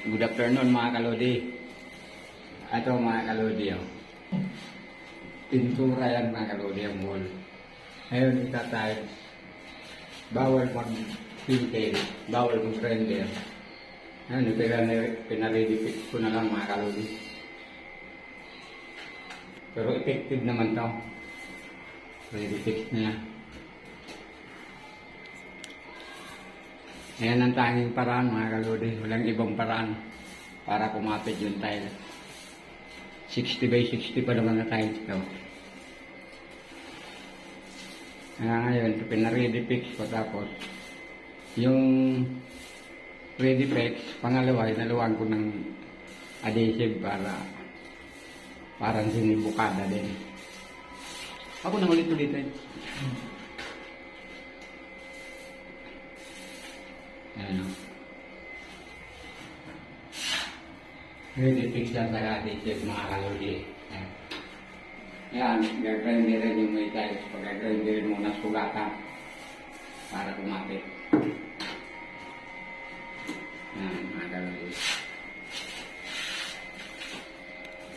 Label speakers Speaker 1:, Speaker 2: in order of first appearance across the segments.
Speaker 1: Good afternoon mga kalodi. Ito mga kalodi. Oh. Pintura yan mga kalodi ang wall. Ngayon itatayos. Bawal mag-pintel. Bawal mag-render. Ngayon pinarelipit ko na lang mga kalodi. Pero effective naman to. Ready fix na yan. Ayan ang tanging paraan mga kalodi. Walang ibang paraan para kumapit yung tile. 60 by 60 pa naman na tiles ito. Kaya ngayon, pina-ready fix ko tapos yung ready fix, pangalawa, inaluan ko ng adhesive para parang sinibukada din. Ako na ulit-ulit eh. Ayan o. Ready fix yan sa adhesive mga kalodi. Ayan, gagrinderin yung may tiles. Pag gagrinderin mo na sulatan para kumapit. Ayan, mga kalodi.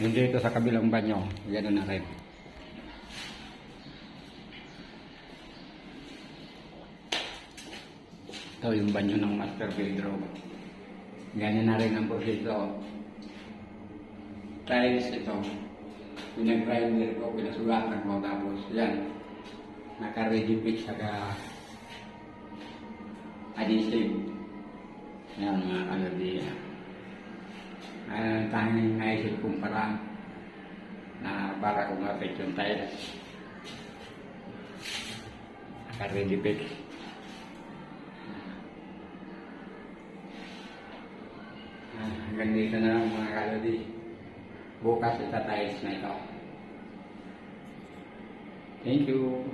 Speaker 1: Yung dito sa kabilang banyo, gano'n na rin. Ito yung banyo ng master bedroom. Ganyan na rin ang proseso. Tiles ito. Pinag-grinder ko, pinasugatan ko, tapos yan. Naka-ready fix saka adhesive. Yan mga kalodi. Tanging naisip kong parang na para kumapit yung tiles. Naka-ready fix. Hanggang dito na lang mga kalodi. Bukas itatayos na ito. Thank you.